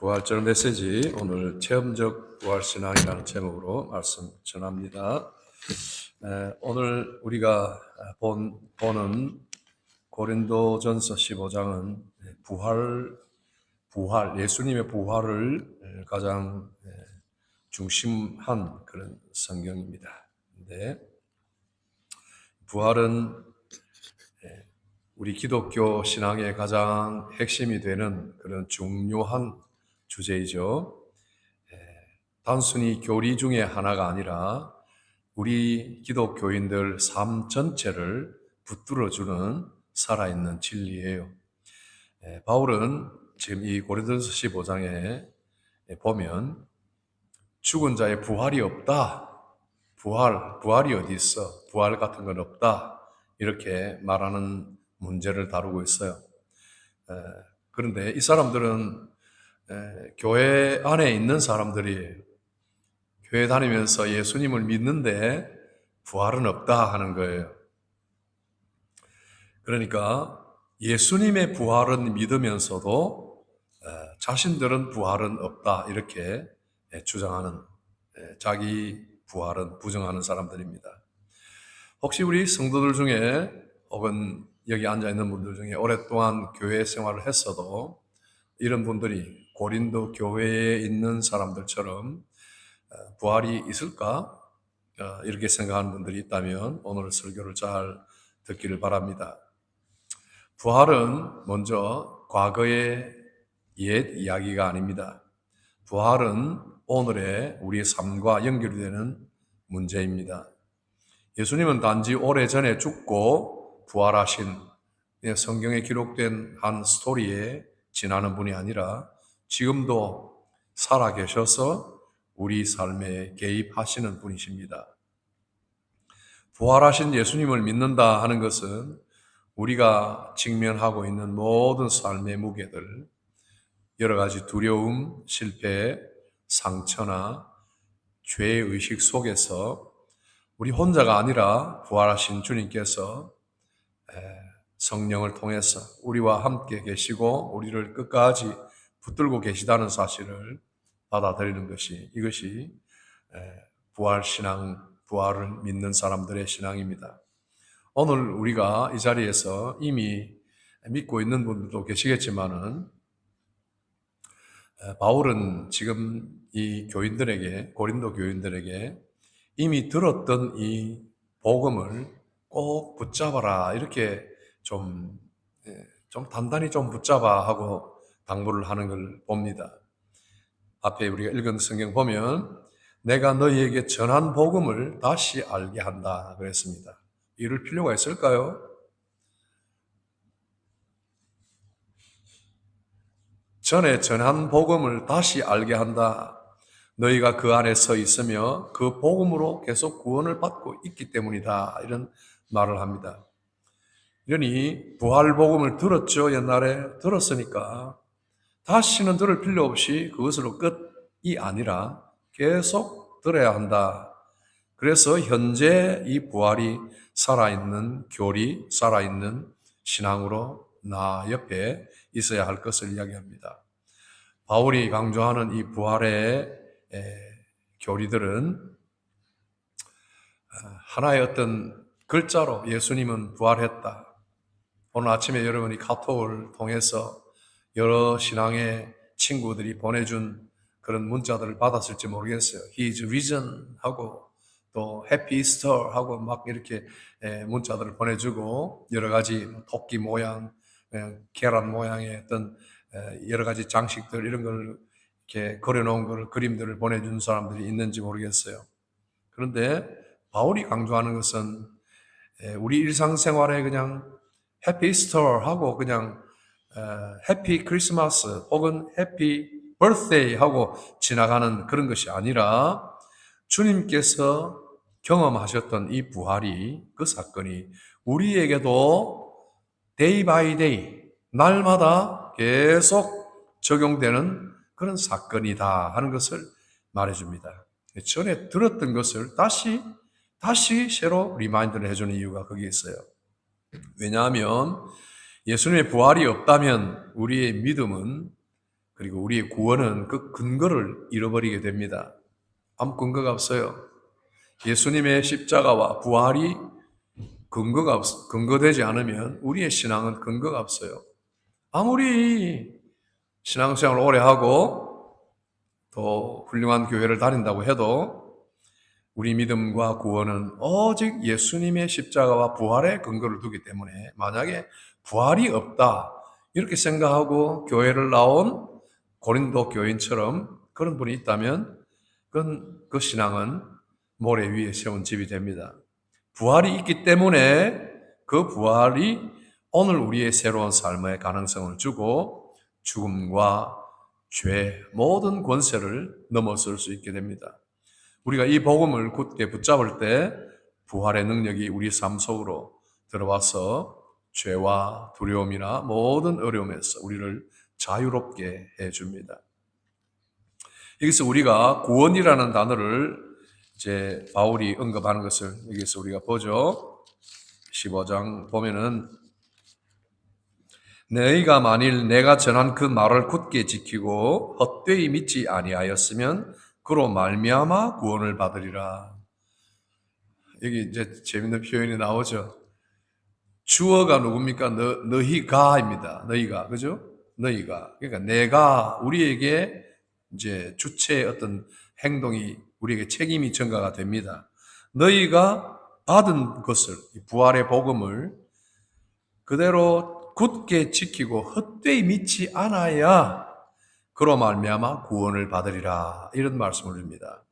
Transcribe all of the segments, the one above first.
부활절 메시지, 오늘 체험적 부활신앙이라는 제목으로 말씀 전합니다. 오늘 우리가 보는 고린도전서 15장은 예수님의 부활을 가장 중심한 그런 성경입니다. 근데 부활은 우리 기독교 신앙의 가장 핵심이 되는 그런 중요한 주제이죠. 단순히 교리 중에 하나가 아니라 우리 기독교인들 삶 전체를 붙들어주는 살아있는 진리예요. 바울은 지금 이 고린도전서 15장에 보면 죽은 자의 부활이 없다. 부활이 어디 있어? 부활 같은 건 없다. 이렇게 말하는 문제를 다루고 있어요. 그런데 이 사람들은 교회 안에 있는 사람들이 교회 다니면서 예수님을 믿는데 부활은 없다 하는 거예요. 그러니까 예수님의 부활은 믿으면서도 자신들은 부활은 없다 이렇게 주장하는, 자기 부활은 부정하는 사람들입니다. 혹시 우리 성도들 중에 혹은 여기 앉아있는 분들 중에 오랫동안 교회 생활을 했어도 이런 분들이 고린도 교회에 있는 사람들처럼 부활이 있을까? 이렇게 생각하는 분들이 있다면 오늘 설교를 잘 듣기를 바랍니다. 부활은 먼저 과거의 옛 이야기가 아닙니다. 부활은 오늘의 우리의 삶과 연결이 되는 문제입니다. 예수님은 단지 오래전에 죽고 부활하신 성경에 기록된 한 스토리에 지나는 분이 아니라 지금도 살아계셔서 우리 삶에 개입하시는 분이십니다. 부활하신 예수님을 믿는다 하는 것은 우리가 직면하고 있는 모든 삶의 무게들, 여러 가지 두려움, 실패, 상처나 죄의식 속에서 우리 혼자가 아니라 부활하신 주님께서 성령을 통해서 우리와 함께 계시고 우리를 끝까지 붙들고 계시다는 사실을 받아들이는 것이, 이것이 부활을 믿는 사람들의 신앙입니다. 오늘 우리가 이 자리에서 이미 믿고 있는 분들도 계시겠지만은 바울은 지금 이 교인들에게, 고린도 교인들에게 이미 들었던 이 복음을 꼭 붙잡아라 이렇게 좀 단단히 좀 붙잡아 하고 당부를 하는 걸 봅니다. 앞에 우리가 읽은 성경 보면 내가 너희에게 전한 복음을 다시 알게 한다 그랬습니다. 이럴 필요가 있을까요? 전에 전한 복음을 다시 알게 한다. 너희가 그 안에 서 있으며 그 복음으로 계속 구원을 받고 있기 때문이다. 이런 말을 합니다. 이러니 부활 복음을 들었죠. 옛날에 들었으니까 다시는 들을 필요 없이 그것으로 끝이 아니라 계속 들어야 한다. 그래서 현재 이 부활이 살아있는 교리, 살아있는 신앙으로 나 옆에 있어야 할 것을 이야기합니다. 바울이 강조하는 이 부활의 교리들은 하나의 어떤 글자로 예수님은 부활했다. 오늘 아침에 여러분이 카톡을 통해서 여러 신앙의 친구들이 보내준 그런 문자들을 받았을지 모르겠어요. He is risen 하고 또 Happy Easter 하고 막 이렇게 문자들을 보내주고 여러 가지 토끼 모양, 계란 모양의 어떤 여러 가지 장식들 이런 걸 이렇게 그려놓은 걸, 그림들을 보내준 사람들이 있는지 모르겠어요. 그런데 바울이 강조하는 것은 우리 일상생활에 그냥 해피 이스터 하고 그냥 해피 크리스마스 혹은 해피 버스데이 하고 지나가는 그런 것이 아니라 주님께서 경험하셨던 이 부활이, 그 사건이 우리에게도 데이 바이 데이, 날마다 계속 적용되는 그런 사건이다 하는 것을 말해줍니다. 전에 들었던 것을 다시 새로 리마인드를 해주는 이유가 거기에 있어요. 왜냐하면 예수님의 부활이 없다면 우리의 믿음은 그리고 우리의 구원은 그 근거를 잃어버리게 됩니다. 아무 근거가 없어요. 예수님의 십자가와 부활이 근거되지 않으면 우리의 신앙은 근거가 없어요. 아무리 신앙생활을 오래 하고 또 훌륭한 교회를 다닌다고 해도 우리 믿음과 구원은 오직 예수님의 십자가와 부활의 근거를 두기 때문에 만약에 부활이 없다 이렇게 생각하고 교회를 나온 고린도 교인처럼 그런 분이 있다면 그 신앙은 모래 위에 세운 집이 됩니다. 부활이 있기 때문에 그 부활이 오늘 우리의 새로운 삶의 가능성을 주고 죽음과 죄, 모든 권세를 넘어설 수 있게 됩니다. 우리가 이 복음을 굳게 붙잡을 때 부활의 능력이 우리 삶 속으로 들어와서 죄와 두려움이나 모든 어려움에서 우리를 자유롭게 해줍니다. 여기서 우리가 구원이라는 단어를 이제 바울이 언급하는 것을 여기서 우리가 보죠. 15장 보면은 너희가 만일 내가 전한 그 말을 굳게 지키고 헛되이 믿지 아니하였으면 그로 말미암아 구원을 받으리라. 여기 이제 재밌는 표현이 나오죠. 주어가 누굽니까? 너희가입니다. 너희가, 그죠? 너희가. 그러니까 내가 우리에게 이제 주체의 어떤 행동이 우리에게 책임이 전가가 됩니다. 너희가 받은 것을, 부활의 복음을 그대로 굳게 지키고 헛되이 믿지 않아야 그로 말미암아 구원을 받으리라. 이런 말씀을 줍니다.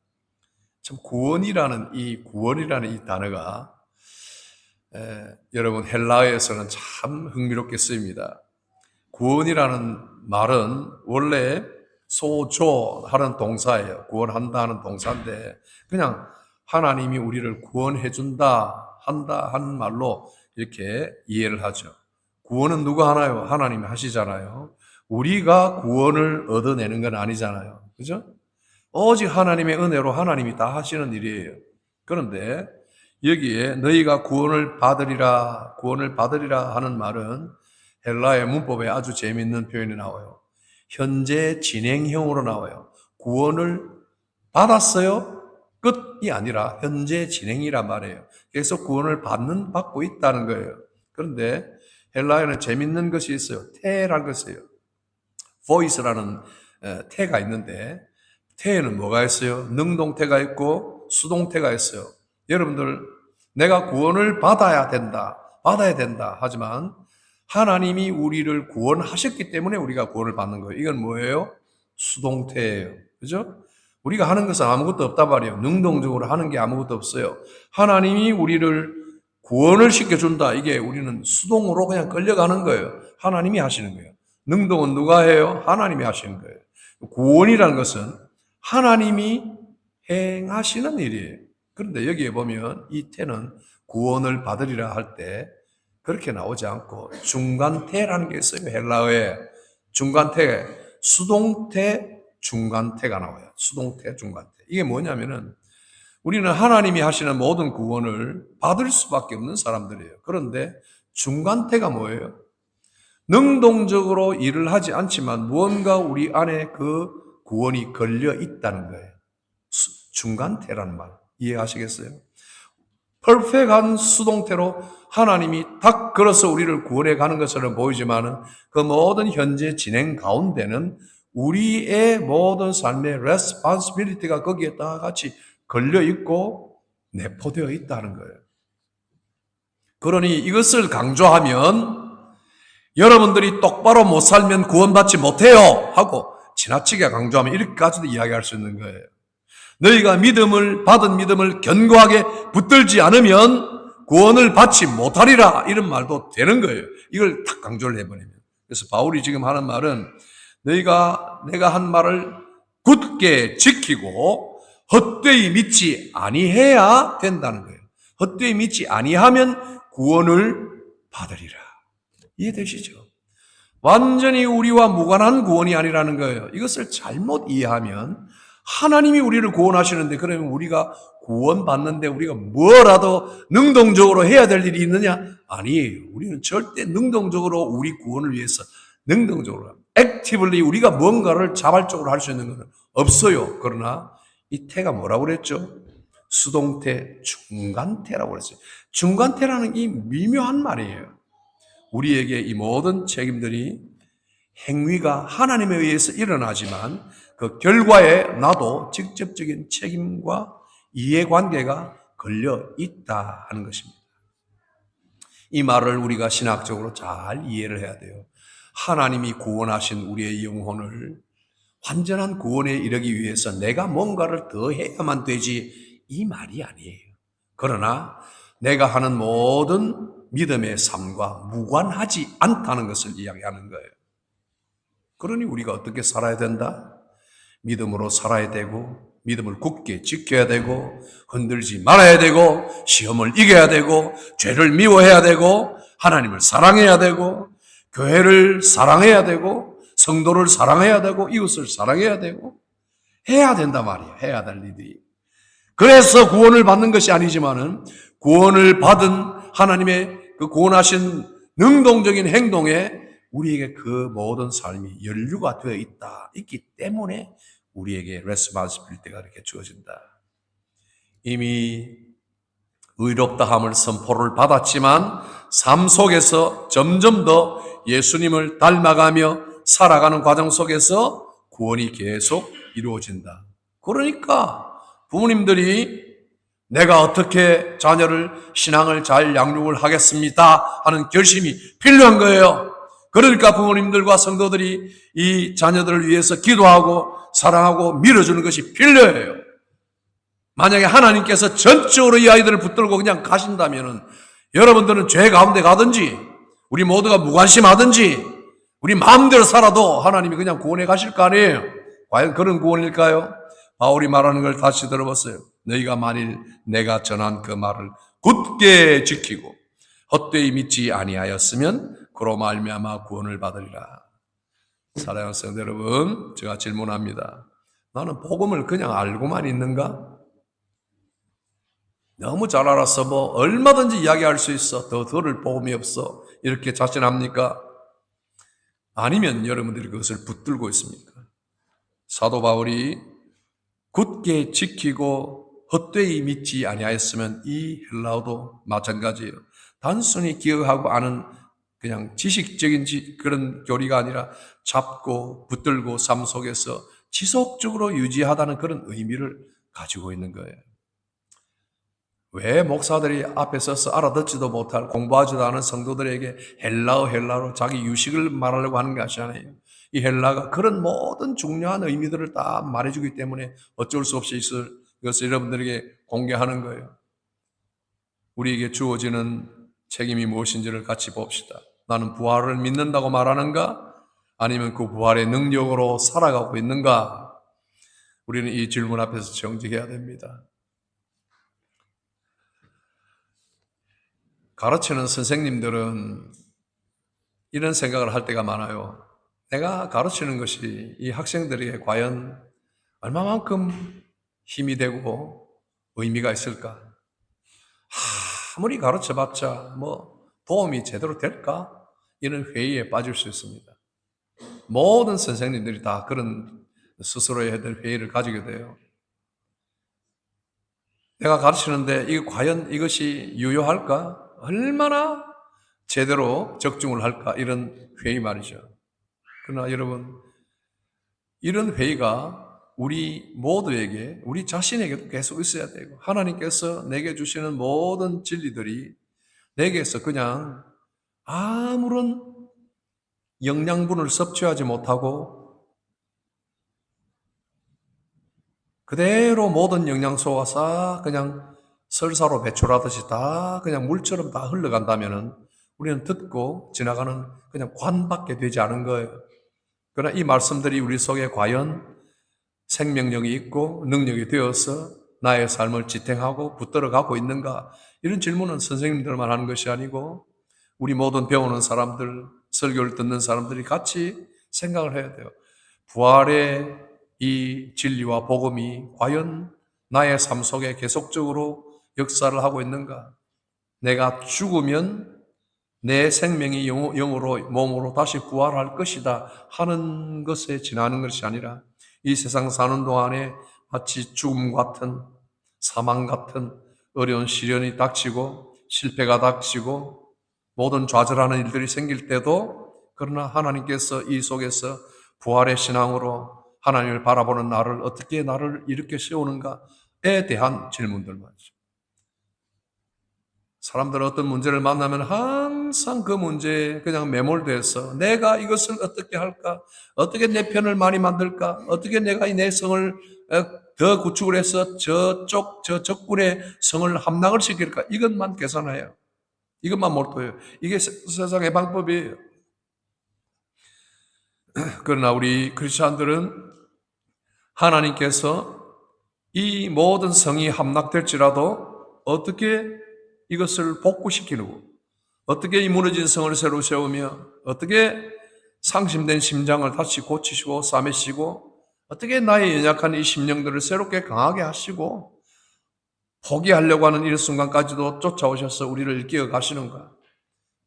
참 구원이라는 이 단어가 여러분 헬라어에서는 참 흥미롭게 쓰입니다. 구원이라는 말은 원래 소조하는 동사예요. 구원한다는 동사인데 그냥 하나님이 우리를 구원해준다 한다 하는 말로 이렇게 이해를 하죠. 구원은 누가 하나요? 하나님이 하시잖아요. 우리가 구원을 얻어내는 건 아니잖아요. 그죠? 오직 하나님의 은혜로 하나님이 다 하시는 일이에요. 그런데 여기에 너희가 구원을 받으리라 하는 말은 헬라의 문법에 아주 재미있는 표현이 나와요. 현재 진행형으로 나와요. 구원을 받았어요? 끝이 아니라 현재 진행이란 말이에요. 계속 구원을 받고 있다는 거예요. 그런데 헬라어는 재밌는 것이 있어요. 태라는 것이에요. voice라는 태가 있는데 태에는 뭐가 있어요? 능동태가 있고 수동태가 있어요. 여러분들 내가 구원을 받아야 된다. 하지만 하나님이 우리를 구원하셨기 때문에 우리가 구원을 받는 거예요. 이건 뭐예요? 수동태예요. 그죠? 우리가 하는 것은 아무것도 없단 말이에요. 능동적으로 하는 게 아무것도 없어요. 하나님이 우리를 구원을 시켜준다. 이게 우리는 수동으로 그냥 끌려가는 거예요. 하나님이 하시는 거예요. 능동은 누가 해요? 하나님이 하시는 거예요. 구원이라는 것은 하나님이 행하시는 일이에요. 그런데 여기에 보면 이 태는 구원을 받으리라 할 때 그렇게 나오지 않고 중간태라는 게 있어요. 헬라어에 중간태, 수동태, 중간태가 나와요. 수동태, 중간태. 이게 뭐냐면은 우리는 하나님이 하시는 모든 구원을 받을 수밖에 없는 사람들이에요. 그런데 중간태가 뭐예요? 능동적으로 일을 하지 않지만 무언가 우리 안에 그 구원이 걸려 있다는 거예요. 중간태라는 말 이해하시겠어요? 퍼펙트한 수동태로 하나님이 딱 걸어서 우리를 구원해 가는 것처럼 보이지만은 그 모든 현재 진행 가운데는 우리의 모든 삶의 responsibility가 거기에 다 같이 걸려 있고 내포되어 있다는 거예요. 그러니 이것을 강조하면 여러분들이 똑바로 못 살면 구원받지 못해요 하고 지나치게 강조하면 이렇게까지도 이야기할 수 있는 거예요. 너희가 받은 믿음을 견고하게 붙들지 않으면 구원을 받지 못하리라 이런 말도 되는 거예요. 이걸 딱 강조를 해버리면. 그래서 바울이 지금 하는 말은 내가 한 말을 굳게 지키고 헛되이 믿지 아니해야 된다는 거예요. 헛되이 믿지 아니하면 구원을 받으리라. 이해되시죠? 완전히 우리와 무관한 구원이 아니라는 거예요. 이것을 잘못 이해하면 하나님이 우리를 구원하시는데 그러면 우리가 구원받는데 우리가 뭐라도 능동적으로 해야 될 일이 있느냐? 아니에요. 우리는 절대 능동적으로 우리 구원을 위해서 능동적으로 합니다. 액티블리 우리가 뭔가를 자발적으로 할 수 있는 것은 없어요. 그러나 이 태가 뭐라고 그랬죠? 수동태, 중간태라고 그랬어요. 중간태라는 이 미묘한 말이에요. 우리에게 이 모든 책임들이 행위가 하나님에 의해서 일어나지만 그 결과에 나도 직접적인 책임과 이해관계가 걸려 있다 하는 것입니다. 이 말을 우리가 신학적으로 잘 이해를 해야 돼요. 하나님이 구원하신 우리의 영혼을 완전한 구원에 이르기 위해서 내가 뭔가를 더 해야만 되지, 이 말이 아니에요. 그러나 내가 하는 모든 믿음의 삶과 무관하지 않다는 것을 이야기하는 거예요. 그러니 우리가 어떻게 살아야 된다? 믿음으로 살아야 되고, 믿음을 굳게 지켜야 되고, 흔들지 말아야 되고, 시험을 이겨야 되고, 죄를 미워해야 되고, 하나님을 사랑해야 되고, 교회를 사랑해야 되고, 성도를 사랑해야 되고, 이웃을 사랑해야 되고, 해야 된단 말이에요. 해야 될 일이. 그래서 구원을 받는 것이 아니지만은, 구원을 받은 하나님의 그 구원하신 능동적인 행동에 우리에게 그 모든 삶이 연루가 되어 있기 때문에 우리에게 레스반시빌리티가 이렇게 주어진다. 이미 의롭다함을 선포를 받았지만 삶 속에서 점점 더 예수님을 닮아가며 살아가는 과정 속에서 구원이 계속 이루어진다. 그러니까 부모님들이 내가 어떻게 자녀를 신앙을 잘 양육을 하겠습니다 하는 결심이 필요한 거예요. 그러니까 부모님들과 성도들이 이 자녀들을 위해서 기도하고 사랑하고 밀어주는 것이 필요해요. 만약에 하나님께서 전적으로 이 아이들을 붙들고 그냥 가신다면 여러분들은 죄 가운데 가든지 우리 모두가 무관심하든지 우리 마음대로 살아도 하나님이 그냥 구원해 가실 거 아니에요. 과연 그런 구원일까요? 바울이 말하는 걸 다시 들어보세요. 너희가 만일 내가 전한 그 말을 굳게 지키고 헛되이 믿지 아니하였으면 그로 말미암아 구원을 받으리라. 사랑하는 성도 여러분, 제가 질문합니다. 나는 복음을 그냥 알고만 있는가? 너무 잘 알아서 뭐 얼마든지 이야기할 수 있어. 더 들을 복음이 없어. 이렇게 자신합니까? 아니면 여러분들이 그것을 붙들고 있습니까? 사도 바울이 굳게 지키고 헛되이 믿지 아니하였으면 이 헬라어도 마찬가지예요. 단순히 기억하고 아는 그냥 지식적인 그런 교리가 아니라 잡고 붙들고 삶 속에서 지속적으로 유지하다는 그런 의미를 가지고 있는 거예요. 왜 목사들이 앞에 서서 알아듣지도 못할 공부하지도 않은 성도들에게 헬라어로 자기 유식을 말하려고 하는 게 아니잖아요. 이 헬라가 그런 모든 중요한 의미들을 다 말해주기 때문에 어쩔 수 없이 이것을 여러분들에게 공개하는 거예요. 우리에게 주어지는 책임이 무엇인지를 같이 봅시다. 나는 부활을 믿는다고 말하는가? 아니면 그 부활의 능력으로 살아가고 있는가? 우리는 이 질문 앞에서 정직해야 됩니다. 가르치는 선생님들은 이런 생각을 할 때가 많아요. 내가 가르치는 것이 이 학생들에게 과연 얼마만큼 힘이 되고 의미가 있을까? 아무리 가르쳐봤자 뭐 도움이 제대로 될까? 이런 회의에 빠질 수 있습니다. 모든 선생님들이 다 그런 스스로 해야 될 회의를 가지게 돼요. 내가 가르치는데 과연 이것이 유효할까? 얼마나 제대로 적중을 할까? 이런 회의 말이죠. 그러나 여러분, 이런 회의가 우리 모두에게, 우리 자신에게도 계속 있어야 되고, 하나님께서 내게 주시는 모든 진리들이 내게서 그냥 아무런 영양분을 섭취하지 못하고 그대로 모든 영양소가 싹 그냥 설사로 배출하듯이 다 그냥 물처럼 다 흘러간다면은 우리는 듣고 지나가는 그냥 관밖에 되지 않은 거예요. 그러나 이 말씀들이 우리 속에 과연 생명력이 있고 능력이 되어서 나의 삶을 지탱하고 붙들어가고 있는가? 이런 질문은 선생님들만 하는 것이 아니고 우리 모든 배우는 사람들, 설교를 듣는 사람들이 같이 생각을 해야 돼요. 부활의 이 진리와 복음이 과연 나의 삶 속에 계속적으로 역사를 하고 있는가? 내가 죽으면 내 생명이 영으로 몸으로 다시 부활할 것이다 하는 것에 지나는 것이 아니라 이 세상 사는 동안에 마치 죽음 같은, 사망 같은 어려운 시련이 닥치고 실패가 닥치고 모든 좌절하는 일들이 생길 때도, 그러나 하나님께서 이 속에서 부활의 신앙으로 하나님을 바라보는 나를 어떻게 나를 일으켜 세우는가에 대한 질문들 말이죠. 사람들은 어떤 문제를 만나면 항상 그 문제에 그냥 매몰돼서 내가 이것을 어떻게 할까? 어떻게 내 편을 많이 만들까? 어떻게 내가 내 성을 더 구축을 해서 저 적군의 성을 함락을 시킬까? 이것만 계산해요. 이것만 몰두해요. 이게 세상의 방법이에요. 그러나 우리 크리스찬들은 하나님께서 이 모든 성이 함락될지라도 어떻게 이것을 복구시키고, 어떻게 이 무너진 성을 새로 세우며, 어떻게 상심된 심장을 다시 고치시고 싸매시고, 어떻게 나의 연약한 이 심령들을 새롭게 강하게 하시고 포기하려고 하는 이 순간까지도 쫓아오셔서 우리를 일깨워 가시는가?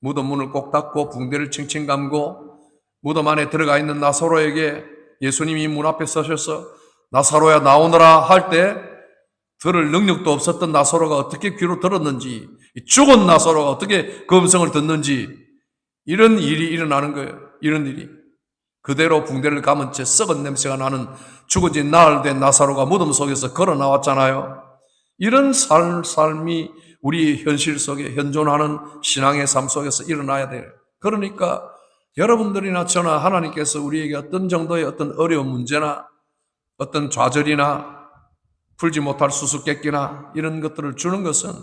무덤 문을 꼭 닫고 붕대를 칭칭 감고 무덤 안에 들어가 있는 나사로에게 예수님이 문 앞에 서셔서 나사로야 나오너라 할 때 들을 능력도 없었던 나사로가 어떻게 귀로 들었는지, 죽은 나사로가 어떻게 그 음성을 듣는지, 이런 일이 일어나는 거예요. 이런 일이. 그대로 붕대를 감은 채 썩은 냄새가 나는 죽은 지 나흘 된 나사로가 무덤 속에서 걸어 나왔잖아요. 이런 삶이 우리 현실 속에 현존하는 신앙의 삶 속에서 일어나야 돼요. 그러니까 여러분들이나 저나 하나님께서 우리에게 어떤 정도의 어떤 어려운 문제나 어떤 좌절이나 풀지 못할 수수께끼나 이런 것들을 주는 것은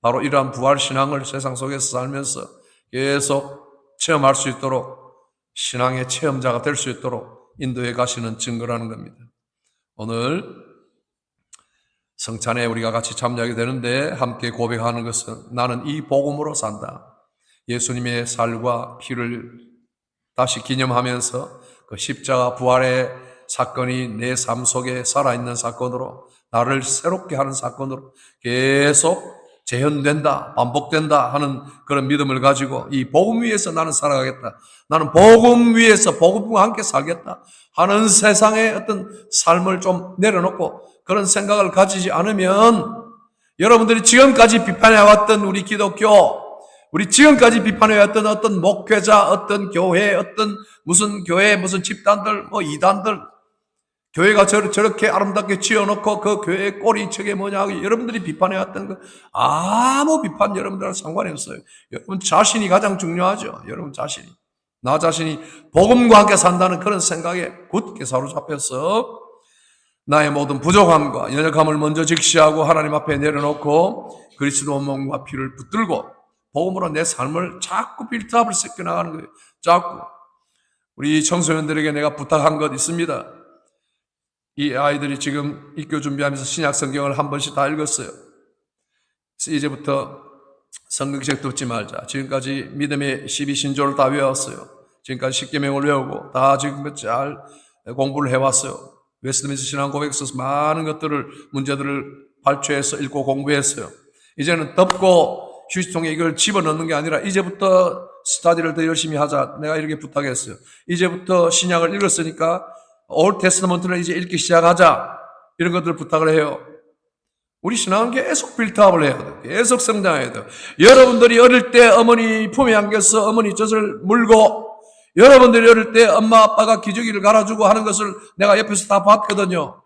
바로 이러한 부활신앙을 세상 속에서 살면서 계속 체험할 수 있도록, 신앙의 체험자가 될 수 있도록 인도해 가시는 증거라는 겁니다. 오늘 성찬에 우리가 같이 참여하게 되는데 함께 고백하는 것은 나는 이 복음으로 산다. 예수님의 살과 피를 다시 기념하면서 그 십자가 부활의 사건이 내 삶 속에 살아있는 사건으로, 나를 새롭게 하는 사건으로 계속 재현된다, 반복된다 하는 그런 믿음을 가지고 이 복음 위에서 나는 살아가겠다. 나는 복음 위에서 복음과 함께 살겠다 하는 세상의 어떤 삶을 좀 내려놓고 그런 생각을 가지지 않으면 여러분들이 지금까지 비판해왔던 우리 기독교, 우리 지금까지 비판해왔던 어떤 목회자, 어떤 교회, 어떤 무슨 교회, 무슨 집단들, 이단들, 교회가 저렇게 아름답게 지어놓고 그 교회의 꼴이 저게 뭐냐 하고 여러분들이 비판해왔던 거 아무 비판 여러분들하고 상관이 없어요. 여러분 자신이 가장 중요하죠. 여러분 자신이. 나 자신이 복음과 함께 산다는 그런 생각에 굳게 사로잡혀서 나의 모든 부족함과 연약함을 먼저 직시하고 하나님 앞에 내려놓고 그리스도 몸과 피를 붙들고 복음으로 내 삶을 자꾸 빌드업을 시켜나가는 거예요. 자꾸. 우리 청소년들에게 내가 부탁한 것 있습니다. 이 아이들이 지금 입교 준비하면서 신약 성경을 한 번씩 다 읽었어요. 이제부터 성경책 듣지 말자. 지금까지 믿음의 12신조를 다 외웠어요. 지금까지 십계명을 외우고 다 지금 잘 공부를 해왔어요. 웨스트민스터 신앙 고백서에서 많은 것들을, 문제들을 발췌해서 읽고 공부했어요. 이제는 덮고 휴지통에 이걸 집어넣는 게 아니라 이제부터 스타디를 더 열심히 하자. 내가 이렇게 부탁했어요. 이제부터 신약을 읽었으니까 올 테스트먼트를 이제 읽기 시작하자. 이런 것들을 부탁을 해요. 우리 신앙은 계속 빌드업을 해야 돼요. 계속 성장해야 돼요. 여러분들이 어릴 때 어머니 품에 안겨서 어머니 젖을 물고, 여러분들이 어릴 때 엄마 아빠가 기저귀를 갈아주고 하는 것을 내가 옆에서 다 봤거든요.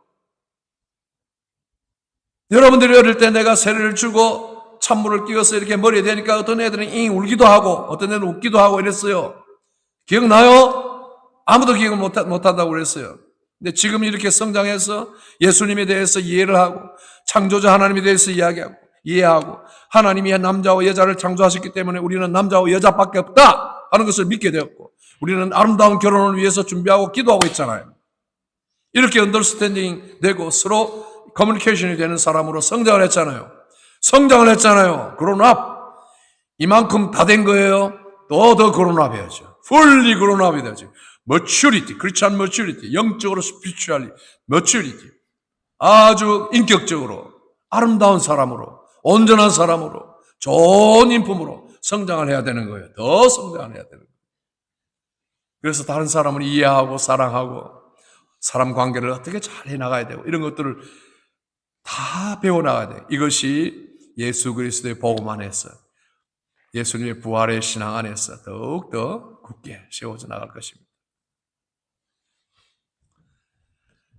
여러분들이 어릴 때 내가 세례를 주고 찬물을 끼워서 이렇게 머리에 대니까 어떤 애들은 잉 울기도 하고 어떤 애들은 웃기도 하고 이랬어요. 기억나요? 아무도 기억을 못한다고 그랬어요. 근데 지금 이렇게 성장해서 예수님에 대해서 이해를 하고 창조자 하나님에 대해서 이해하고 하나님이 남자와 여자를 창조하셨기 때문에 우리는 남자와 여자밖에 없다 하는 것을 믿게 되었고 우리는 아름다운 결혼을 위해서 준비하고 기도하고 있잖아요. 이렇게 언더스탠딩 되고 서로 커뮤니케이션이 되는 사람으로 성장을 했잖아요. 그론업. 이만큼 다 된 거예요. 또 더 그론업 해야죠. fully 그론업이 되죠. maturity, 크리스찬 maturity, 영적으로 spiritually maturity. 아주 인격적으로 아름다운 사람으로, 온전한 사람으로, 좋은 인품으로 성장을 해야 되는 거예요. 더 성장을 해야 되는 거예요. 그래서 다른 사람을 이해하고 사랑하고 사람 관계를 어떻게 잘 해나가야 되고 이런 것들을 다 배워나가야 돼요. 이것이 예수 그리스도의 복음 안에서 예수님의 부활의 신앙 안에서 더욱더 굳게 세워져 나갈 것입니다.